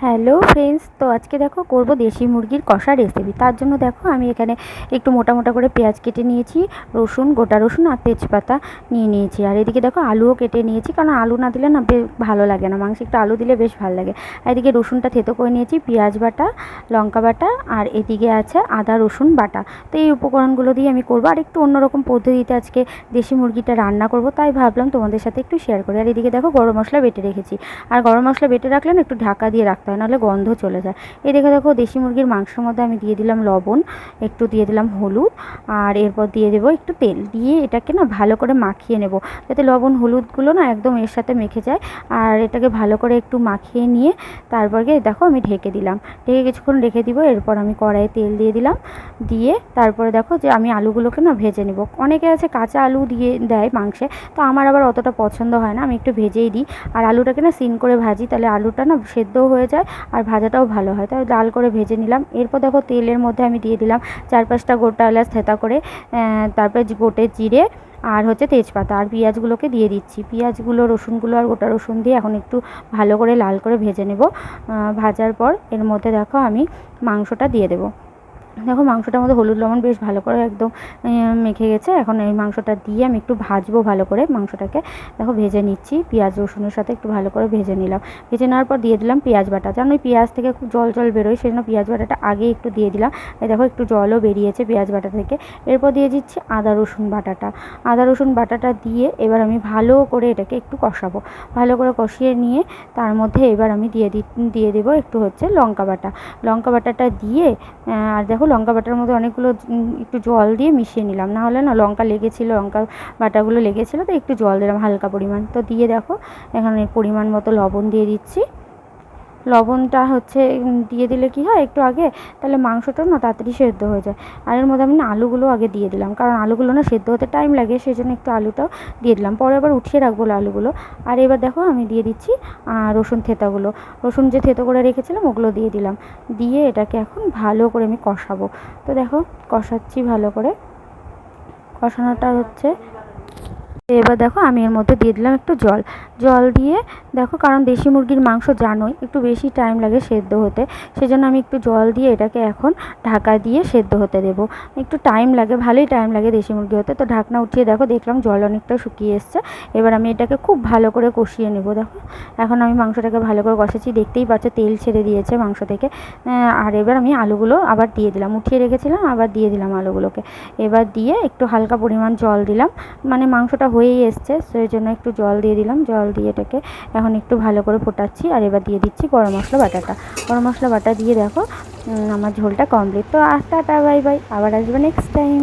Hello friends, তো আজকে দেখো করব দেশি মুরগির কষা রেসিপি। তার জন্য দেখো আমি এখানে একটু মোটা মোটা করে পেঁয়াজ কেটে নিয়েছি, রসুন, গোটা রসুন আর তেজপাতা নিয়ে নিয়েছি। আর এদিকে দেখো আলুও কেটে নিয়েছি, কারণ আলু না দিলে না বেশ ভালো লাগে না, মাংসে একটু আলু দিলে বেশ ভালো লাগে। আর এদিকে রসুনটা থেতো করে নিয়েছি, পেঁয়াজ বাটা, লঙ্কা বাটা, আর এদিকে আছে আদা রসুন বাটা। তো এই উপকরণগুলো দিয়ে আমি করবো, আর একটু অন্যরকম পদ্ধতিতে আজকে দেশি মুরগিটা রান্না করব, তাই ভাবলাম তোমাদের সাথে একটু শেয়ার করি। আর এদিকে দেখো গরম মশলা বেটে রেখেছি, আর গরম মশলা বেটে রাখলে না একটু ঢাকা দিয়ে রাখতে হয়, নাহলে গন্ধ চলে যায়। এই দেখো দেশি মুরগির মাংসের মধ্যে আমি দিয়ে দিলাম লবণ, একটু দিয়ে দিলাম হলুদ, আর এরপর দিয়ে দেবো একটু তেল। দিয়ে এটাকে না ভালো করে মাখিয়ে নেব, যাতে লবণ হলুদগুলো না একদম এর সাথে মেখে যায়। আর এটাকে ভালো করে একটু মাখিয়ে নিয়ে তারপরে দেখো আমি ঢেকে দিলাম, ঢেকে কিছুক্ষণ রেখে দিব। এরপর আমি কড়াইয়ে তেল দিয়ে দিলাম, দিয়ে তারপরে দেখো যে আমি আলুগুলোকে না ভেজে নেব। অনেকে আছে কাঁচা আলু দিয়ে দেয় মাংসে, তো আমার আবার অতটা পছন্দ হয় না, আমি একটু ভেজেই দিই। আর আলুটাকে না সিন করে ভাজি, তাহলে আলুটা না সেদ্ধও হয়ে যায় আর ভাজাটাও ভালো হয়, তাই লাল করে ভেজে নিলাম। এরপর দেখো তেলের মধ্যে আমি দিয়ে দিলাম 4-5টা গোটা এলাচ থেঁতা করে, তারপরে গোটে জিরে আর হচ্ছে তেজপাতা, আর পেঁয়াজগুলোকে দিয়ে দিচ্ছি। পেঁয়াজগুলো, রসুনগুলো আর গোটা রসুন দিয়ে এখন একটু ভালো করে লাল করে ভেজে নেব। ভাজার পর এর মধ্যে দেখো আমি মাংসটা দিয়ে দেবো। দেখো মাংসটার মধ্যে হলুদ লবণ বেশ ভালো করে একদম মেখে গেছে। এখন এই মাংসটা দিয়ে আমি একটু ভাজবো ভালো করে। মাংসটাকে দেখো ভেজে নিচ্ছি, পেঁয়াজ রসুনের সাথে একটু ভালো করে ভেজে নিলাম। ভেজে নেওয়ার পর দিয়ে দিলাম পেঁয়াজ বাটা, যেন ওই পেঁয়াজ থেকে খুব জল জল বেরোয়, সেই জন্য পেঁয়াজ বাটাটা আগে একটু দিয়ে দিলাম। এই দেখো একটু জলও বেরিয়েছে পেঁয়াজ বাটা থেকে। এরপর দিয়ে দিচ্ছি আদা রসুন বাটাটা। আদা রসুন বাটাটা দিয়ে এবার আমি ভালো করে এটাকে একটু কষাবো। ভালো করে কষিয়ে নিয়ে তার মধ্যে এবার আমি দিয়ে দেবো একটু হচ্ছে লঙ্কা বাটা। লঙ্কা বাটাটা দিয়ে আর দেখো লঙ্কা বাটার মধ্যে অনেকগুলো একটু জল দিয়ে মিশিয়ে নিলাম, না হলে না লঙ্কা লেগেছিলো, লঙ্কা বাটাগুলো লেগেছিলো, তো একটু জল দিলাম হালকা পরিমাণ। তো দিয়ে দেখো এখানে পরিমাণ মতো লবণ দিয়ে দিচ্ছি। লবণটা হচ্ছে দিয়ে দিলে কি হয় একটু আগে, তাহলে মাংসটা না তাড়াতাড়ি সেদ্ধ হয়ে যায়। আর এর মধ্যে আমি না আলুগুলো আগে দিয়ে দিলাম, কারণ আলুগুলো না সেদ্ধ হতে টাইম লাগে, সেই জন্য একটু আলুটাও দিয়ে দিলাম। পরে আবার উঠিয়ে রাখবো আলুগুলো। আর এবার দেখো আমি দিয়ে দিচ্ছি রসুন থেঁতাগুলো। রসুন যে থেঁতো করে রেখেছিলাম ওগুলো দিয়ে দিলাম। দিয়ে এটাকে এখন ভালো করে আমি কষাবো। তো দেখো কষাচ্ছি ভালো করে, কষানোটা হচ্ছে। এবার দেখো আমি এর মধ্যে দিয়ে দিলাম একটু জল। জল দিয়ে দেখো, কারণ দেশি মুরগির মাংস জানোই একটু বেশি টাইম লাগে সেদ্ধ হতে, সেজন্য আমি একটু জল দিয়ে এটাকে এখন ঢাকা দিয়ে সেদ্ধ হতে দেবো। একটু টাইম লাগে, ভালোই টাইম লাগে দেশি মুরগি হতে। তো ঢাকনা উঠিয়ে দেখো দেখলাম জল অনেকটা শুকিয়ে এসছে। এবার আমি এটাকে খুব ভালো করে কষিয়ে নেব। দেখো এখন আমি মাংসটাকে ভালো করে কষাচ্ছি, দেখতেই পাচ্ছ তেল ছেড়ে দিয়েছে মাংস থেকে। আর এবার আমি আলুগুলো আবার দিয়ে দিলাম, উঠিয়ে রেখেছিলাম আবার দিয়ে দিলাম আলুগুলোকে। এবার দিয়ে একটু হালকা পরিমাণ জল দিলাম, মানে মাংসটা হয়েই এসছে, সেই জন্য একটু জল দিয়ে দিলাম। জল দিয়ে এটাকে এখন একটু ভালো করে ফোটাচ্ছি। আর এবার দিয়ে দিচ্ছি গরম মশলা বাটাটা। গরম মশলা বাটা দিয়ে দেখো আমার ঝোলটা কমপ্লিট। তো টাটা, বাই বাই, আবার আসবে নেক্সট টাইম।